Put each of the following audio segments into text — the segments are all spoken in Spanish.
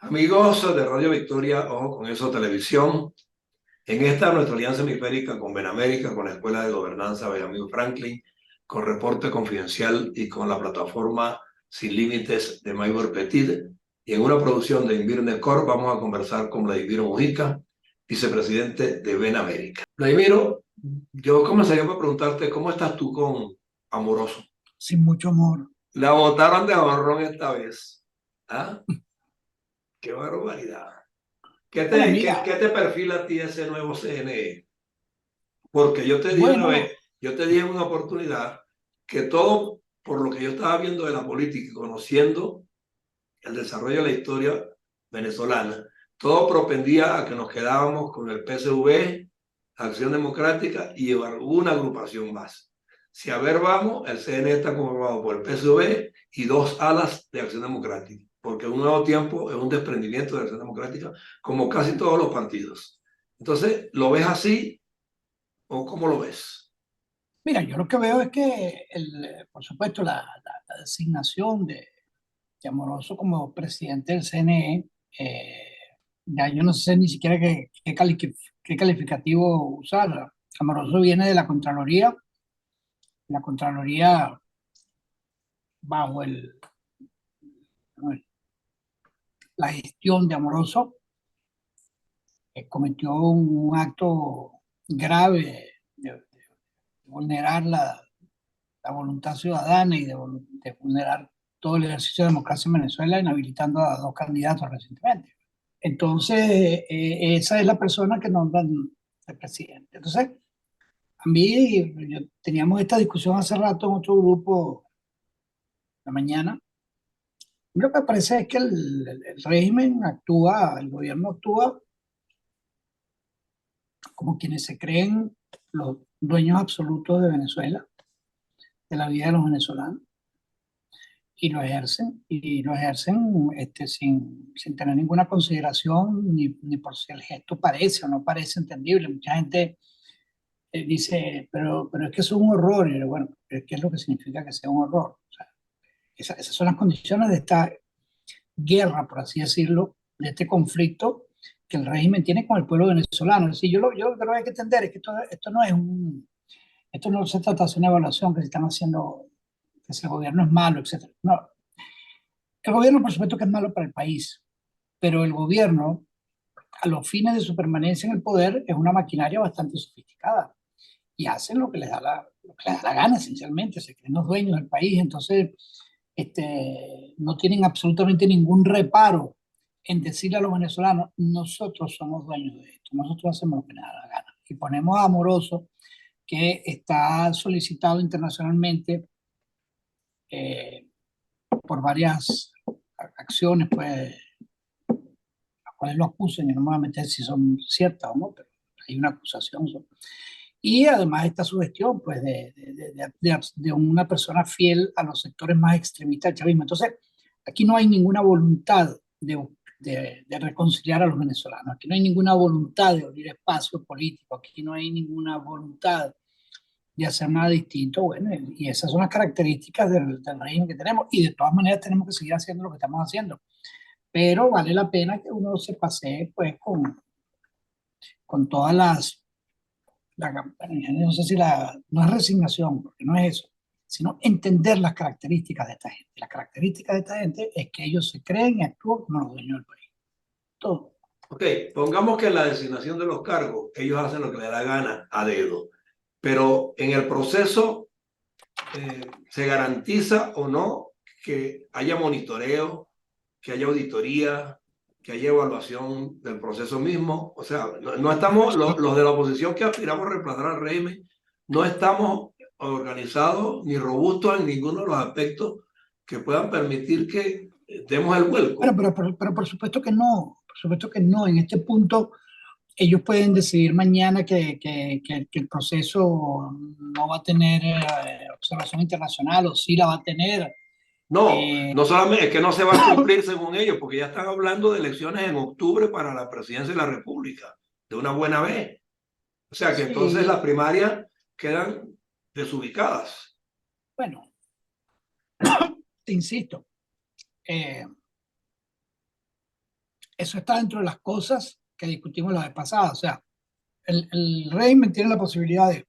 Amigos de Radio Victoria, ojo con eso, televisión. En esta nuestra alianza hemisférica con Benamérica, con la Escuela de Gobernanza Benjamin Franklin, con Reporte Confidencial y con la plataforma Sin Límites de Maybor Petit. Y en una producción de Invirne Corp vamos a conversar con Vladimiro Mujica, vicepresidente de Benamérica. Vladimiro, yo comenzaría por preguntarte, ¿cómo estás tú con Amoroso? Sin mucho amor. La votaron de ahorrón esta vez. ¿Ah? ¡Qué barbaridad! ¿Qué Bueno, te, qué, mira, qué te perfila a ti ese nuevo CNE? Porque yo te dije una vez, bueno, yo te dije en una oportunidad que todo, por lo que yo estaba viendo de la política y conociendo el desarrollo de la historia venezolana, todo propendía a que nos quedábamos con el PSV, Acción Democrática y alguna agrupación más. Si a ver vamos, el CNE está conformado por el PSV y dos alas de Acción Democrática, porque un nuevo tiempo es un desprendimiento de Acción Democrática, como casi todos los partidos. Entonces, ¿lo ves así o cómo lo ves? mira, yo lo que veo es que, por supuesto, la designación de Amoroso como presidente del CNE, ya yo no sé ni siquiera qué calificativo usar. Amoroso viene de la Contraloría bajo la gestión de Amoroso, cometió un acto grave de vulnerar la voluntad ciudadana y de vulnerar todo el ejercicio de democracia en Venezuela, inhabilitando a dos candidatos recientemente. Entonces, esa es la persona que nombran el presidente. Entonces, a mí, teníamos esta discusión hace rato en otro grupo, la mañana. Lo que parece es que el régimen actúa, el gobierno actúa como quienes se creen los dueños absolutos de Venezuela, de la vida de los venezolanos y lo ejercen sin tener ninguna consideración ni por si el gesto parece o no parece entendible. Mucha gente dice, pero es que es un horror. Y yo, bueno, ¿qué es lo que significa que sea un horror? O sea, esas son las condiciones de esta guerra, por así decirlo, de este conflicto que el régimen tiene con el pueblo venezolano. Es decir, yo lo que hay que entender es que esto no se trata de hacer una evaluación que se están haciendo, que si el gobierno es malo, etcétera. No, el gobierno, por supuesto, que es malo para el país, pero el gobierno, a los fines de su permanencia en el poder, es una maquinaria bastante sofisticada y hacen lo que les da la gana, esencialmente, se creen los dueños del país, entonces no tienen absolutamente ningún reparo en decirle a los venezolanos, nosotros somos dueños de esto, nosotros hacemos lo que nos da la gana. Y ponemos a Amoroso, que está solicitado internacionalmente eh, por varias acciones, pues las cuales lo acusan, yo no me voy a meter si son ciertas o no, pero hay una acusación. Y además esta sugestión pues, de una persona fiel a los sectores más extremistas del chavismo. Entonces, aquí no hay ninguna voluntad de reconciliar a los venezolanos, aquí no hay ninguna voluntad de abrir espacio político, aquí no hay ninguna voluntad de hacer nada distinto. Bueno, y esas son las características del régimen que tenemos, y de todas maneras tenemos que seguir haciendo lo que estamos haciendo, pero vale la pena que uno se pasee pues con todas no sé si no es resignación, porque no es eso, sino entender las características de esta gente. Las características de esta gente es que ellos se creen y actúan como los dueños del país. Todo. Ok, pongamos que en la designación de los cargos ellos hacen lo que les da gana a dedo, pero en el proceso se garantiza o no que haya monitoreo, que haya auditoría, que haya evaluación del proceso mismo. O sea, no estamos, los de la oposición que aspiramos a reemplazar al régimen, no estamos organizados ni robustos en ninguno de los aspectos que puedan permitir que demos el Bueno, vuelco. pero por supuesto que no, por supuesto que no. En este punto, ellos pueden decidir mañana que el proceso no va a tener observación internacional o sí la va a tener. No, Eh, no solamente es que no se va a cumplir según ellos, porque ya están hablando de elecciones en octubre para la presidencia de la República, de una buena vez. O sea que entonces las sí, primarias quedan desubicadas. bueno, te insisto, eh, eso está dentro de las cosas que discutimos la vez pasada. O sea, el régimen tiene la posibilidad de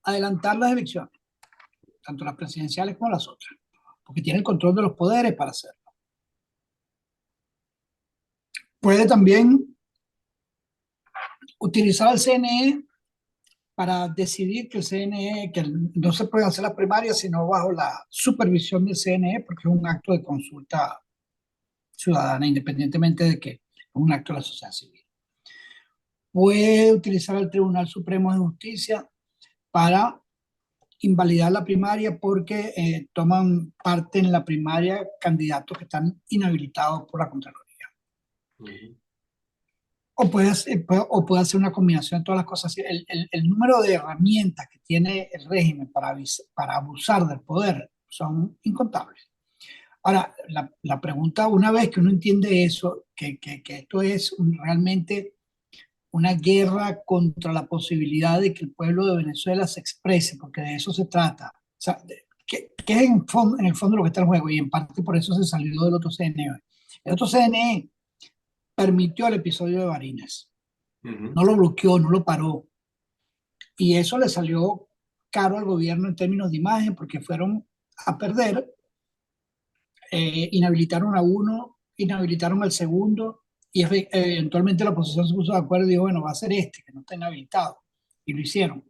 adelantar las elecciones, tanto las presidenciales como las otras, porque tiene el control de los poderes para hacerlo. Puede también utilizar al CNE para decidir que el CNE, que no se puede hacer las primarias sino bajo la supervisión del CNE, porque es un acto de consulta ciudadana, independientemente de que es un acto de la sociedad civil. Puede utilizar al Tribunal Supremo de Justicia para invalidar la primaria porque toman parte en la primaria candidatos que están inhabilitados por la Contraloría. Ujú. O puede hacer una combinación de todas las cosas. El número de herramientas que tiene el régimen para abusar del poder son incontables. Ahora, la pregunta, una vez que uno entiende eso, que esto es realmente una guerra contra la posibilidad de que el pueblo de Venezuela se exprese, porque de eso se trata. O sea, que es en el fondo lo que está en juego, y en parte por eso se salió del otro CNE. El otro CNE permitió el episodio de Barinas, Ujú. no lo bloqueó, no lo paró, y eso le salió caro al gobierno en términos de imagen, porque fueron a perder, inhabilitaron a uno, inhabilitaron al segundo, y eventualmente la oposición se puso de acuerdo y dijo, bueno, va a ser este, que no está inhabilitado, y lo hicieron.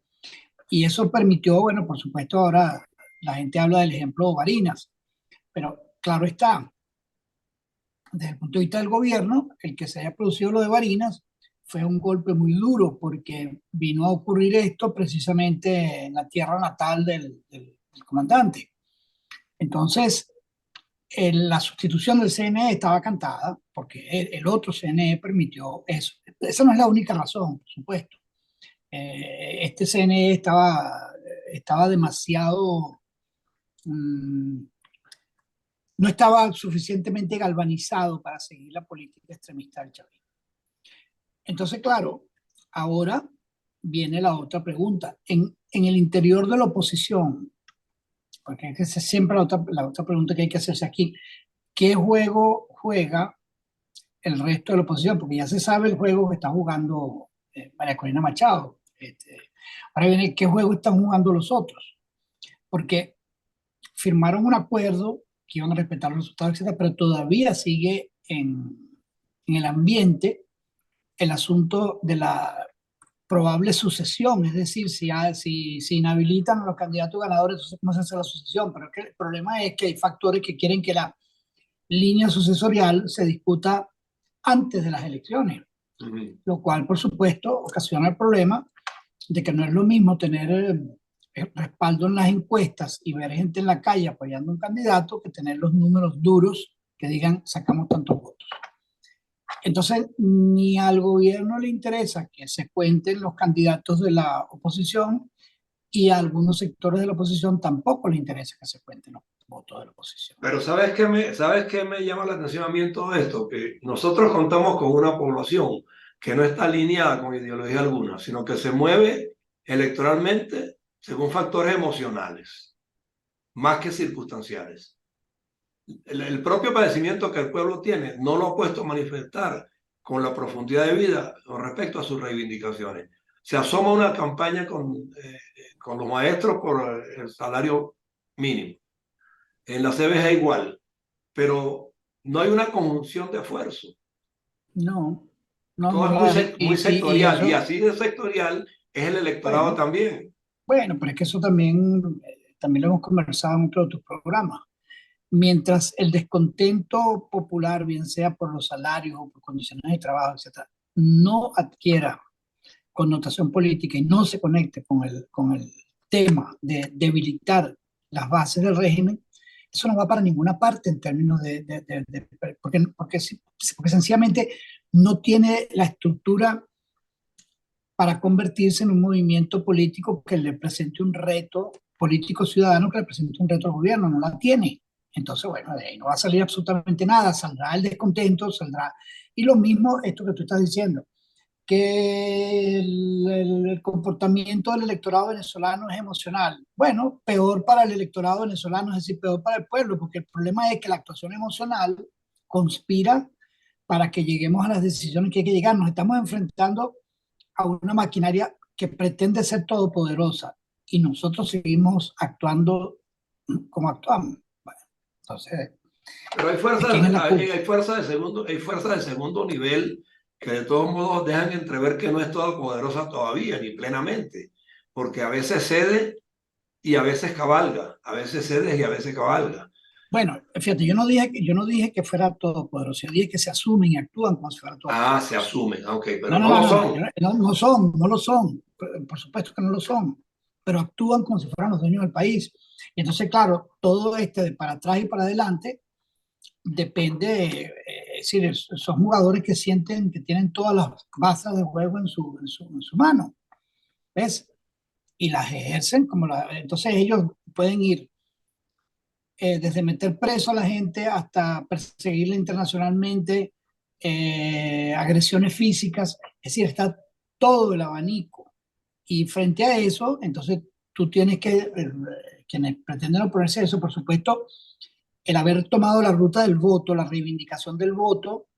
Y eso permitió, bueno, por supuesto, ahora la gente habla del ejemplo de Barinas, pero claro está, desde el punto de vista del gobierno, el que se haya producido lo de Barinas fue un golpe muy duro porque vino a ocurrir esto precisamente en la tierra natal del comandante. Entonces, la sustitución del CNE estaba cantada porque el otro CNE permitió eso. Esa no es la única razón, por supuesto. Este CNE estaba demasiado, mm, no estaba suficientemente galvanizado para seguir la política extremista del chavismo. Entonces, claro, ahora viene la otra pregunta. En el interior de la oposición, porque esa es siempre la otra pregunta que hay que hacerse aquí, ¿qué juego juega el resto de la oposición? Porque ya se sabe el juego que está jugando María Corina Machado. Ahora viene, ¿qué juego están jugando los otros? Porque firmaron un acuerdo que iban a respetar los resultados, etcétera, pero todavía sigue en el ambiente el asunto de la probable sucesión, es decir, si inhabilitan a los candidatos ganadores, entonces cómo se hace la sucesión. Pero es que el problema es que hay factores que quieren que la línea sucesorial se discuta antes de las elecciones, Ujú. lo cual, por supuesto, ocasiona el problema de que no es lo mismo tener respaldo en las encuestas y ver gente en la calle apoyando a un candidato que tener los números duros que digan sacamos tantos votos. Entonces, ni al gobierno le interesa que se cuenten los candidatos de la oposición y a algunos sectores de la oposición tampoco le interesa que se cuenten los votos de la oposición. Pero ¿sabes qué me llama la atención a mí en todo esto? Que nosotros contamos con una población que no está alineada con ideología alguna, sino que se mueve electoralmente según factores emocionales, más que circunstanciales. El propio padecimiento que el pueblo tiene no lo ha puesto a manifestar con la profundidad de vida con respecto a sus reivindicaciones. Se asoma una campaña con los maestros por el salario mínimo. En la CBG igual, pero no hay una conjunción de esfuerzos. No, no, Todo no es la hay. muy Y sectorial y eso, así de sectorial es el electorado bueno, también. bueno, pero es que eso también lo hemos conversado en otro de tus programas. Mientras el descontento popular, bien sea por los salarios o por condiciones de trabajo, etcétera, no adquiera connotación política y no se conecte con el tema de debilitar las bases del régimen, eso no va para ninguna parte en términos porque sencillamente no tiene la estructura para convertirse en un movimiento político que le presente un reto político ciudadano, que le presente un reto al gobierno, no la tiene. Entonces, bueno, de ahí no va a salir absolutamente nada, saldrá el descontento, saldrá. Y lo mismo, esto que tú estás diciendo, que el comportamiento del electorado venezolano es emocional. Bueno, peor para el electorado venezolano, es decir, peor para el pueblo, porque el problema es que la actuación emocional conspira para que lleguemos a las decisiones que hay que llegar. Nos estamos enfrentando a una maquinaria que pretende ser todopoderosa y nosotros seguimos actuando como actuamos. Bueno, entonces, Pero hay ¿de quién es la culpa? hay fuerzas de segundo nivel que de todos modos dejan entrever que no es todopoderosa todavía, ni plenamente, porque a veces cede y a veces cabalga, a veces cede y a veces cabalga. Bueno, fíjate, yo no dije que fuera todopoderoso, yo dije que se asumen y actúan como si fuera Ah, se todopoderoso. asumen, ok, pero No, no, no lo no, no, no, son. no, no son, no lo son, por supuesto que no lo son, pero actúan como si fueran los dueños del país. Y entonces, claro, todo este de para atrás y para adelante depende, es decir, son jugadores que sienten que tienen todas las bazas de juego en su mano, ¿ves? Y las ejercen como las, entonces ellos pueden ir desde meter preso a la gente hasta perseguirla internacionalmente, agresiones físicas, es decir, está todo el abanico. Y frente a eso, entonces tú tienes que, quienes pretenden oponerse a eso, por supuesto, el haber tomado la ruta del voto, la reivindicación del voto,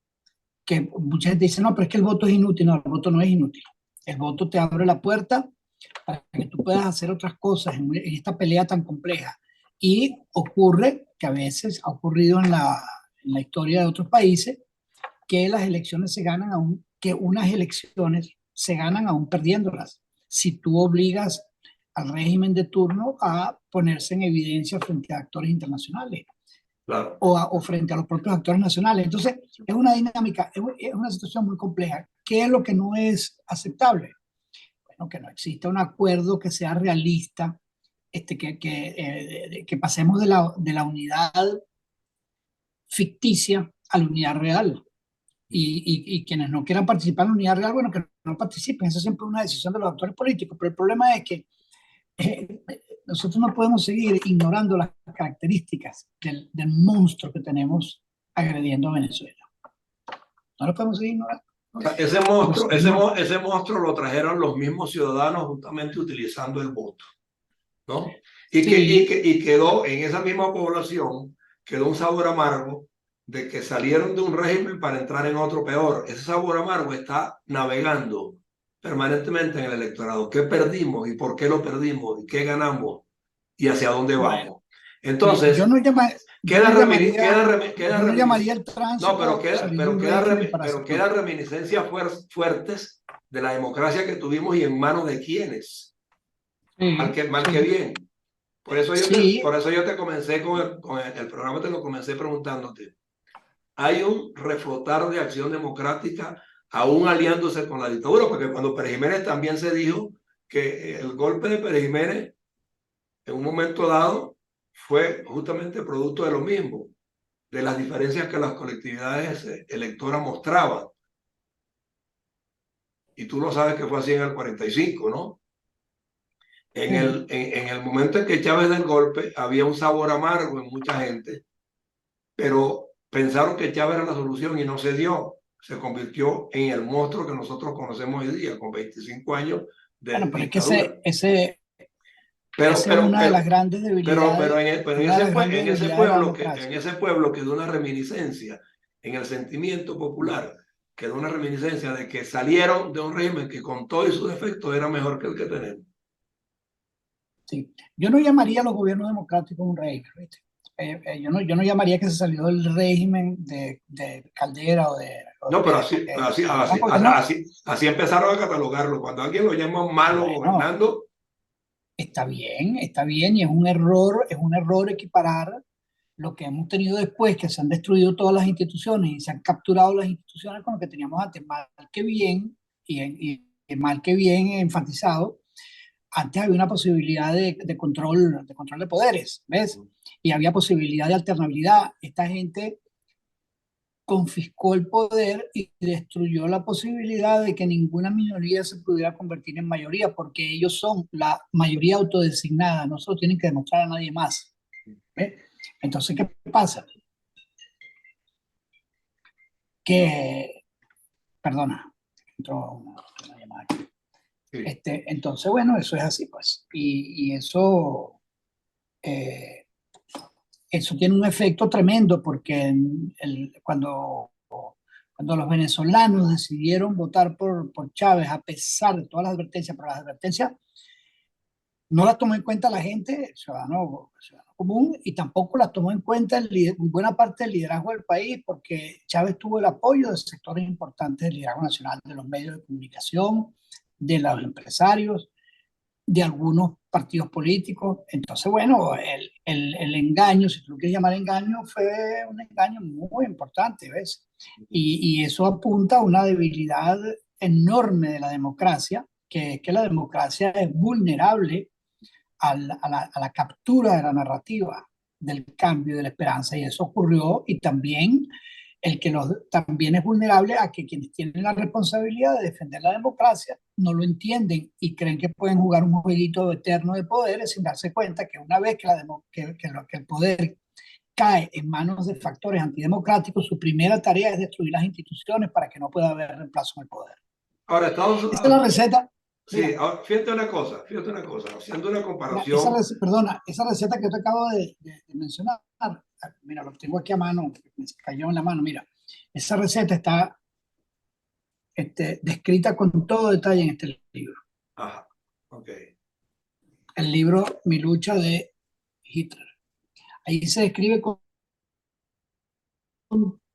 que mucha gente dice, no, pero es que el voto es inútil. No, el voto no es inútil. El voto te abre la puerta para que tú puedas hacer otras cosas en esta pelea tan compleja. Y ocurre, que a veces ha ocurrido en la historia de otros países, que las elecciones se ganan aún, que unas elecciones se ganan aún perdiéndolas. Si tú obligas al régimen de turno a ponerse en evidencia frente a actores internacionales Claro. o frente a los propios actores nacionales. Entonces, es una dinámica, es una situación muy compleja. ¿Qué es lo que no es aceptable? Bueno, que no exista un acuerdo que sea realista, que pasemos de la unidad ficticia a la unidad real. Y quienes no quieran participar en la unidad real, bueno, que no participen. Esa es siempre una decisión de los actores políticos. Pero el problema es que eh, nosotros no podemos seguir ignorando las características del monstruo que tenemos agrediendo a Venezuela. No lo podemos seguir ignorando. O sea, Pues seguimos, ese monstruo lo trajeron los mismos ciudadanos justamente utilizando el voto, ¿no? sí, Y quedó en esa misma población, quedó un sabor amargo de que salieron de un régimen para entrar en otro peor. Ese sabor amargo está navegando permanentemente en el electorado. ¿Qué perdimos y por qué lo perdimos y qué ganamos y hacia dónde bueno, vamos? Entonces, yo no llamaría el no, tránsito salir de un régimen para pero hacer otro. quedan reminiscencias fuertes de la democracia que tuvimos y en manos de quiénes, Sí, mal que sí, bien. sí. Por eso yo te comencé con el programa, te lo comencé preguntándote. Hay un reflotar de acción democrática aún aliándose con la dictadura, porque cuando Pérez Jiménez también se dijo que el golpe de Pérez Jiménez en un momento dado fue justamente producto de lo mismo, de las diferencias que las colectividades electoras mostraban. Y tú lo sabes que fue así en el 45, ¿no? Sí. En el momento en que Chávez da el golpe, había un sabor amargo en mucha gente, pero pensaron que Chávez era la solución y no se dio. Se convirtió en el monstruo que nosotros conocemos hoy día, con 25 años de Bueno, pero es que dictadura. esa es una de las grandes debilidades, Pero una de las grandes debilidades de la en democracia. ese pueblo quedó una reminiscencia, en el sentimiento popular, quedó una reminiscencia de que salieron de un régimen que con todos sus defectos era mejor que el que tenemos. Sí. Yo no llamaría a los gobiernos democráticos un régimen, ¿viste? Yo no llamaría que se salió del régimen de Caldera No, pero porque no, así empezaron a catalogarlo. Cuando alguien lo llama malo bueno, gobernando, está bien, y es un error equiparar lo que hemos tenido después, que se han destruido todas las instituciones y se han capturado las instituciones con lo que teníamos antes, mal que bien, y mal que bien enfatizado. Antes había una posibilidad de control de poderes, ¿ves? Y había posibilidad de alternabilidad. Esta gente confiscó el poder y destruyó la posibilidad de que ninguna minoría se pudiera convertir en mayoría, porque ellos son la mayoría autodesignada, no se lo tienen que demostrar a nadie más. ¿Ves? Entonces, ¿qué pasa? Que, perdona, entró una llamada aquí. sí. Entonces, bueno, eso es así, pues. Y eso... Eh, eso tiene un efecto tremendo porque cuando los venezolanos decidieron votar por Chávez, a pesar de todas las advertencias, pero las advertencias no las tomó en cuenta la gente, el ciudadano común, y tampoco las tomó en cuenta buena parte del liderazgo del país, porque Chávez tuvo el apoyo de sectores importantes del liderazgo nacional, de los medios de comunicación, de los empresarios, de algunos partidos políticos. Entonces, bueno, el engaño, si tú lo quieres llamar engaño, fue un engaño muy importante, ¿ves? Y eso apunta a una debilidad enorme de la democracia, que es que la democracia es vulnerable a la captura de la narrativa del cambio y de la esperanza, y eso ocurrió, y también también es vulnerable a que quienes tienen la responsabilidad de defender la democracia no lo entienden y creen que pueden jugar un jueguito eterno de poderes sin darse cuenta que una vez que el poder cae en manos de factores antidemocráticos, su primera tarea es destruir las instituciones para que no pueda haber reemplazo en el poder. Ahora, Estados Unidos... Esta es la receta. Sí, ahora, fíjate una cosa, haciendo una comparación. Perdona, esa receta que yo te acabo de mencionar, mira, lo tengo aquí a mano, me cayó en la mano, mira, esa receta está descrita con todo detalle en este libro. Ajá, ok. El libro Mi lucha de Hitler. Ahí se describe con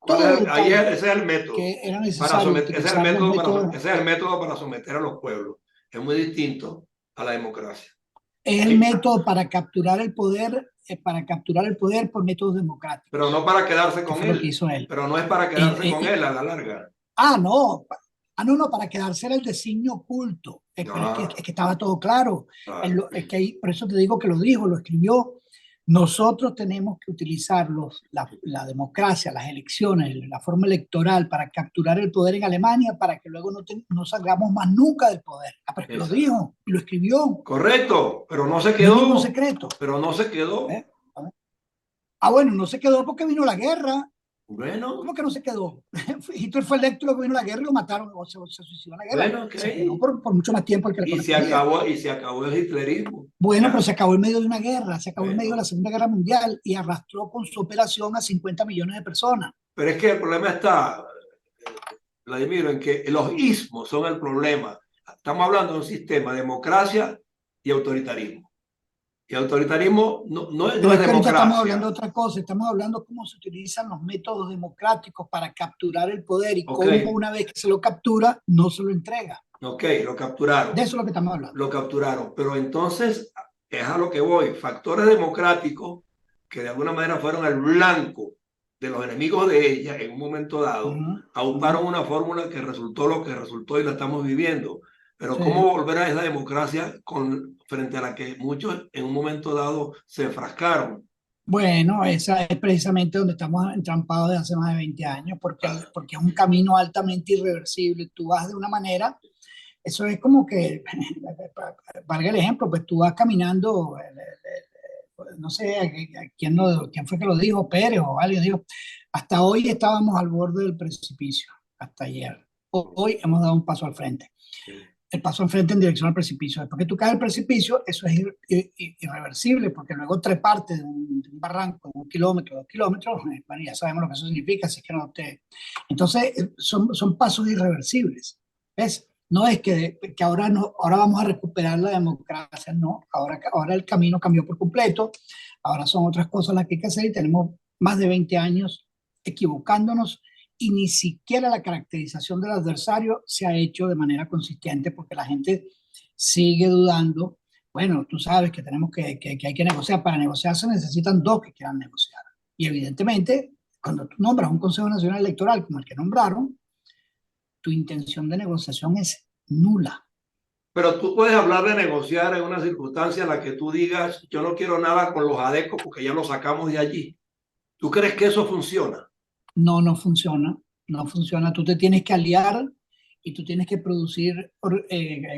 todo detalle Ese es el método. que era necesario utilizar los métodos. Ese es el método para someter a los pueblos. Es muy distinto a la democracia. Es el método para capturar el poder por métodos democráticos. Pero no para quedarse con él. Lo que hizo él. Pero no es para quedarse con él a la larga. No, para quedarse era el designio oculto. Pero es que estaba todo claro. Es que ahí, por eso te digo que lo dijo, lo escribió. Nosotros tenemos que utilizar la democracia, las elecciones, la forma electoral para capturar el poder en Alemania para que luego no salgamos más nunca del poder. Pero es que lo dijo y lo escribió. Correcto, pero no se quedó. No es ningún secreto. Pero no se quedó. Bueno, no se quedó porque vino la guerra. Bueno. ¿Cómo que no se quedó? Hitler fue electo, luego vino la guerra y lo mataron, o se suicidó en la guerra. Bueno, okay. Se quedó por mucho más tiempo el que le correspondía. Y se acabó el hitlerismo. Bueno, pero se acabó en medio de una guerra, se acabó en medio de la Segunda Guerra Mundial y arrastró con su operación a 50 millones de personas. Pero es que el problema está, Vladimiro, en que los ismos son el problema. Estamos hablando de un sistema de democracia y autoritarismo. Y autoritarismo no es democracia. Estamos hablando de otra cosa, estamos hablando de cómo se utilizan los métodos democráticos para capturar el poder y cómo una vez que se lo captura, no se lo entrega. Ok, lo capturaron. De eso es lo que estamos hablando. Lo capturaron, pero entonces es a lo que voy. Factores democráticos que de alguna manera fueron el blanco de los enemigos de ella en un momento dado, auparon una fórmula que resultó lo que resultó y la estamos viviendo. Pero ¿cómo volver a esa democracia frente a la que muchos en un momento dado se enfrascaron? Bueno, esa es precisamente donde estamos entrampados desde hace más de 20 años, porque es un camino altamente irreversible. Tú vas de una manera, eso es como que, valga el ejemplo, pues tú vas caminando, no sé quién fue que lo dijo, Pérez o alguien dijo, hasta hoy estábamos al borde del precipicio, hasta ayer. Hoy hemos dado un paso al frente. El paso al frente en dirección al precipicio. Después que tú caes al precipicio, eso es irreversible, porque luego treparte de un barranco de 1 kilómetro, 2 kilómetros, bueno, ya sabemos lo que eso significa, así que no te... Entonces, son pasos irreversibles. ¿Ves? No es que ahora vamos a recuperar la democracia, no. Ahora el camino cambió por completo, ahora son otras cosas las que hay que hacer y tenemos más de 20 años equivocándonos y ni siquiera la caracterización del adversario se ha hecho de manera consistente porque la gente sigue dudando. Bueno, tú sabes que tenemos que hay que negociar. Para negociar se necesitan dos que quieran negociar. Y evidentemente, cuando tú nombras un Consejo Nacional Electoral como el que nombraron, tu intención de negociación es nula. Pero tú puedes hablar de negociar en una circunstancia en la que tú digas, yo no quiero nada con los adecos porque ya los sacamos de allí. ¿Tú crees que eso funciona? No funciona, no funciona. Tú te tienes que aliar y tú tienes que producir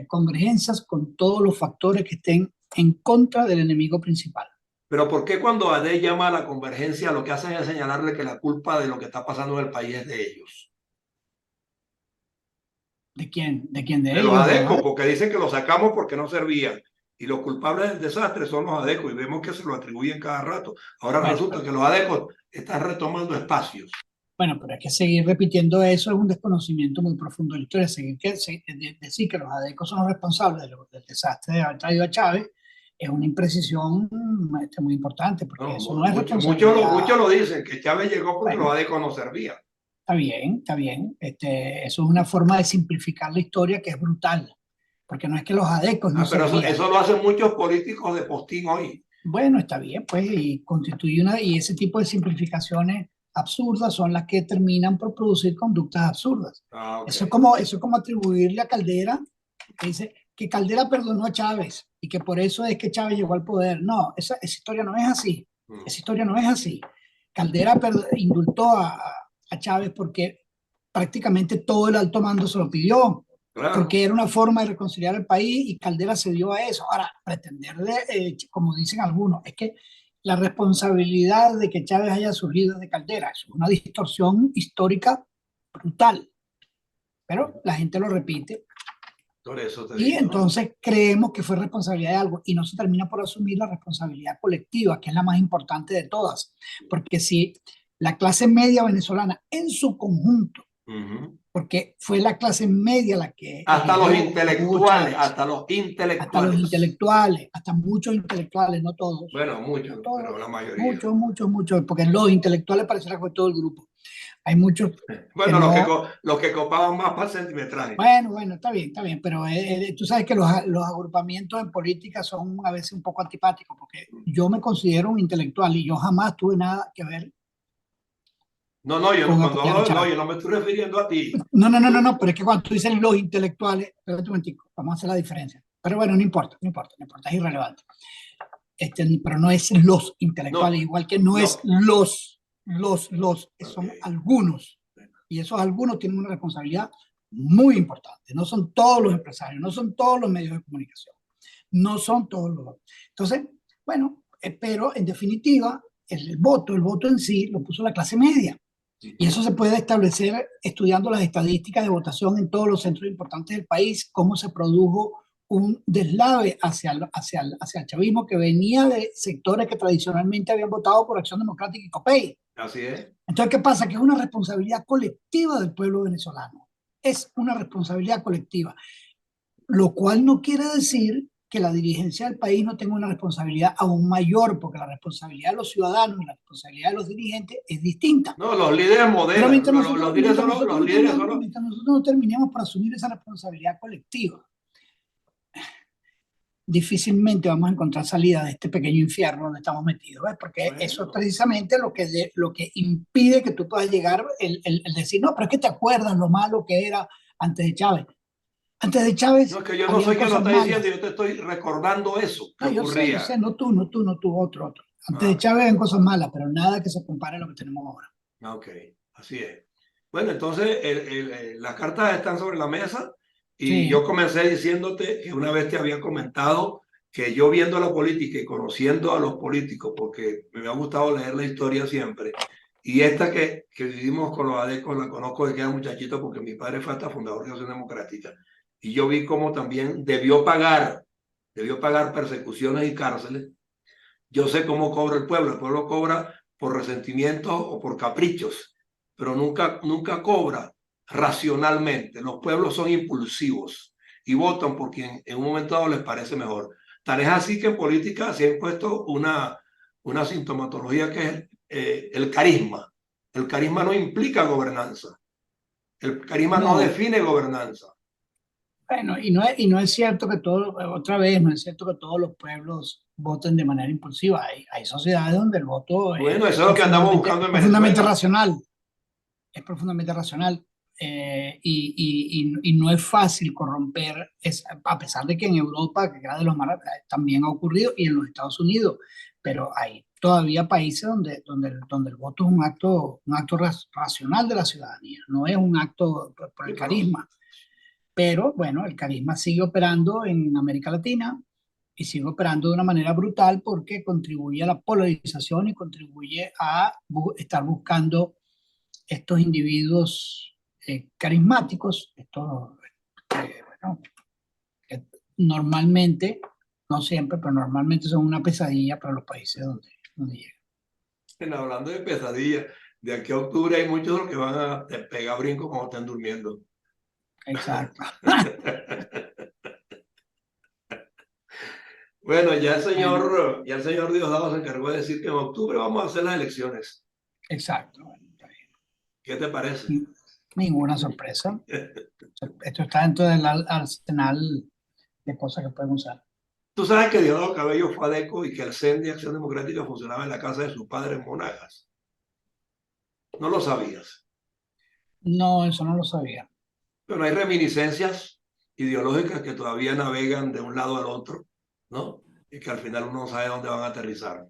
convergencias con todos los factores que estén en contra del enemigo principal. Pero ¿por qué cuando ADE llama a la convergencia lo que hacen es señalarle que la culpa de lo que está pasando en el país es de ellos? ¿De quién? ¿De quién? ¿De ellos? Los ADECO, porque dicen que lo sacamos porque no servían. Y los culpables del desastre son los adecos y vemos que se lo atribuyen cada rato. Ahora Bueno, resulta que los adecos están retomando espacios. bueno, pero es que seguir repitiendo eso es un desconocimiento muy profundo de la historia. Decir que los adecos son los responsables del desastre de haber traído a Chávez es una imprecisión muy importante, porque No, eso no es muchos responsabilidad. lo dicen, que Chávez llegó porque los Bueno, adecos no servían. está bien, está bien. Eso es una forma de simplificar la historia que es brutal, porque no es que los adecos no Pero servían. eso lo hacen muchos políticos de postín hoy. Bueno, está bien, pues, y ese tipo de simplificaciones absurdas son las que terminan por producir conductas absurdas. Ah, ok. Eso es como atribuirle a Caldera, que dice que Caldera perdonó a Chávez y que por eso es que Chávez llegó al poder. No, esa historia no es así. Esa historia no es así. Caldera indultó a Chávez porque prácticamente todo el alto mando se lo pidió, Claro. porque era una forma de reconciliar el país y Caldera se dio a eso. Ahora, pretenderle, como dicen algunos, es que la responsabilidad de que Chávez haya surgido de Caldera es una distorsión histórica brutal, pero la gente lo repite Por eso te y digo. entonces creemos que fue responsabilidad de algo y no se termina por asumir la responsabilidad colectiva, que es la más importante de todas, porque si la clase media venezolana en su conjunto, Ujú. porque fue la clase media la que Hasta los eligió a Hugo intelectuales, Chávez, hasta los hasta los intelectuales. intelectuales, hasta muchos intelectuales, no todos, Bueno, no muchos, pero la todos, mayoría. muchos, porque los intelectuales pareciera que fue todo el grupo. Hay muchos que Bueno, no. los que copaban más para el centimetraje. Bueno, está bien, pero tú sabes que los agrupamientos en política son a veces un poco antipáticos, porque yo me considero un intelectual y yo jamás tuve nada que ver No, no, con cuando apoyar a hablo, no, Chávez. yo no me estoy refiriendo a ti. No, pero es que cuando tú dices los intelectuales, espérate un momentico, vamos a hacer la diferencia. Pero bueno, no importa, es irrelevante. Pero no es los intelectuales, No, igual que no es no. son Ok. algunos. Y esos algunos tienen una responsabilidad muy importante. No son todos los empresarios, no son todos los medios de comunicación, no son todos los. Entonces, bueno, pero en definitiva, el voto en sí lo puso la clase media. Y eso se puede establecer estudiando las estadísticas de votación en todos los centros importantes del país, cómo se produjo un deslave hacia el chavismo que venía de sectores que tradicionalmente habían votado por Acción Democrática y COPEI. Así es. Entonces, ¿qué pasa? Que es una responsabilidad colectiva del pueblo venezolano. Es una responsabilidad colectiva, lo cual no quiere decir que la dirigencia del país no tenga una responsabilidad aún mayor, porque la responsabilidad de los ciudadanos y la responsabilidad de los dirigentes es distinta. No, los líderes Pero modelan. mientras nosotros, Los líderes mientras son nosotros, los no, líderes son tengamos, los. mientras nosotros no terminemos por asumir esa responsabilidad colectiva, difícilmente vamos a encontrar salida de este pequeño infierno donde estamos metidos, ¿ves? Porque eso es Bueno. precisamente lo que impide que tú puedas llegar, el decir, no, pero es que te acuerdas lo malo que era antes de Chávez. Antes de No, Chávez es que yo no habían soy quien lo cosas está diciendo, malas. yo te estoy recordando eso que No, yo ocurría. sé, no tú, otro. Antes de Ah, Chávez habían cosas malas, pero nada que se compare a lo que tenemos ahora. ok, así es. Bueno, entonces las cartas están sobre la mesa y yo Sí, comencé diciéndote que una vez te había comentado que yo viendo la política y conociendo a los políticos, porque me ha gustado leer la historia siempre, y esta que vivimos con los ADECOS la conozco de que era muchachito porque mi padre fue hasta fundador de Acción Democrática, y yo vi cómo también debió pagar persecuciones y cárceles. Yo sé cómo cobra el pueblo cobra por resentimientos o por caprichos, pero nunca cobra racionalmente. Los pueblos son impulsivos y votan por quien en un momento dado les parece mejor. Tal es así que en política se ha impuesto una sintomatología que es el carisma. El carisma no implica gobernanza. El carisma no no, define gobernanza. bueno, y no es cierto que otra vez, no es cierto que todos los pueblos voten de manera impulsiva. Hay sociedades donde el voto Bueno, es eso es lo que andamos profundamente, buscando en profundamente Venezuela. racional, es profundamente racional. Y no es fácil corromper, a pesar de que en Europa, que era de los más, también ha ocurrido, y en los Estados Unidos, pero hay todavía países donde el voto es un acto racional de la ciudadanía, no es un acto por Sí, el pero carisma. Pero bueno, el carisma sigue operando en América Latina y sigue operando de una manera brutal porque contribuye a la polarización y contribuye a estar buscando estos individuos carismáticos, estos, bueno, que normalmente No siempre, pero normalmente son una pesadilla para los países donde llegan. Bueno, hablando de pesadillas, de aquí a octubre hay muchos de los que van a pegar brinco cuando estén durmiendo. Exacto. Bueno, Bueno, ya el señor Diosdado se encargó de decir que en octubre vamos a hacer las elecciones. exacto. Bueno, está ¿Qué te parece? bien. Ninguna sorpresa. Esto está dentro del arsenal de cosas que podemos usar. Tú sabes que Diosdado Cabello fue adeco y que el CEN de Acción Democrática funcionaba en la casa de su padre en Monagas. No lo sabías. No, eso no lo sabía. Pero hay reminiscencias ideológicas que todavía navegan de un lado al otro, ¿no? Y que al final uno no sabe dónde van a aterrizar.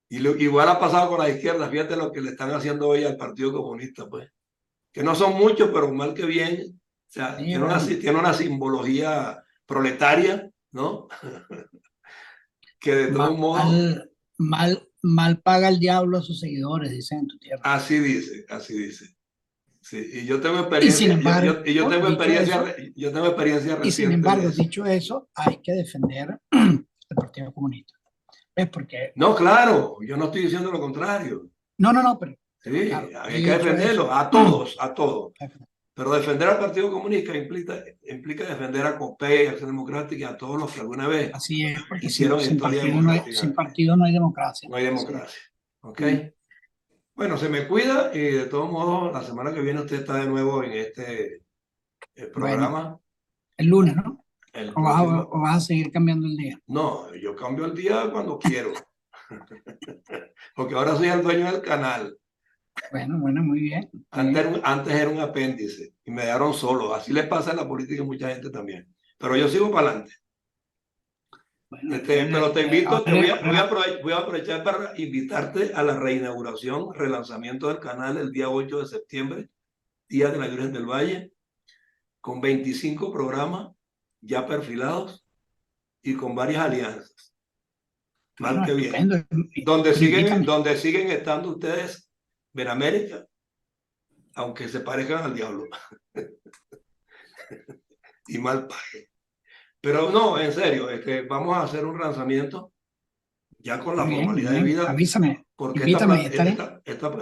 Igual ha pasado con la izquierda, fíjate lo que le están haciendo hoy al Partido Comunista, pues. Que no son muchos, pero mal que bien, o sea, Sí, bueno, tiene una simbología proletaria, ¿no? Que de todos modos, mal paga el diablo a sus seguidores, dicen en tu tierra. así dice, así dice. Sí, y yo tengo Y sin experiencia, embargo, dicho eso, yo tengo experiencia y sin reciente de embargo, eso. dicho eso, hay que defender el Partido Comunista. ¿Ves? Porque, No, claro, yo no estoy diciendo lo contrario. no, pero Sí, claro, hay que dicho eso, defenderlo, a todos. Pero defender al Partido Comunista implica defender a COPEI, a Acción Democrática y a todos los que alguna vez así es, porque hicieron historia sin democrática. partido no hay democracia. No hay Así es. democracia. ¿Ok? Mm. Bueno, se me cuida y de todos modos, la semana que viene usted está de nuevo en este Bueno, programa. el lunes, ¿no? El O próximo. vas a seguir cambiando el día. No, yo cambio el día cuando quiero. Porque ahora soy el dueño del canal. Bueno, muy bien, muy bien. Antes era un apéndice y me dejaron solo. Así le pasa en la política a mucha gente también. Pero yo sigo para adelante. Bueno, Pero te invito, ahora, voy a aprovechar para invitarte a la reinauguración, relanzamiento del canal el día 8 de septiembre, Día de la Virgen del Valle, con 25 programas ya perfilados y con varias alianzas. Mal bueno, que bien. estupendo. Invítame. Donde siguen estando ustedes, América, aunque se parezcan al diablo y mal paguen. Pero no, en serio, vamos a hacer un lanzamiento ya con la Muy formalidad de bien. vida, Avísame, porque invítame, estaré.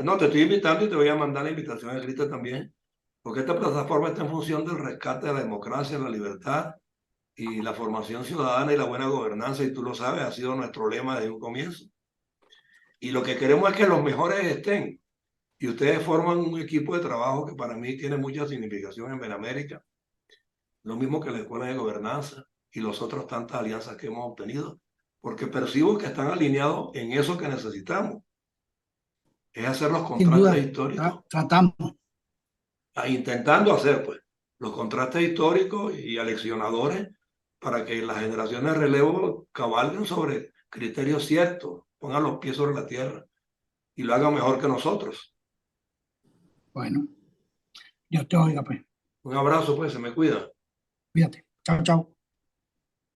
no, te estoy invitando y te voy a mandar la invitación escrita también, porque esta plataforma está en función del rescate de la democracia, la libertad y la formación ciudadana y la buena gobernanza, y tú lo sabes, ha sido nuestro lema desde un comienzo. Y lo que queremos es que los mejores estén, y ustedes forman un equipo de trabajo que para mí tiene mucha significación en Benamérica, lo mismo que la Escuela de Gobernanza y los otros tantas alianzas que hemos obtenido, porque percibo que están alineados en eso que necesitamos, es hacer los Sin contrastes duda, históricos, tratamos. intentando hacer pues los contrastes históricos y aleccionadores para que las generaciones de relevo cabalguen sobre criterios ciertos, pongan los pies sobre la tierra y lo hagan mejor que nosotros. Bueno, Dios te oiga, pues. Un abrazo, pues, se me cuida. Cuídate. Chao, chao.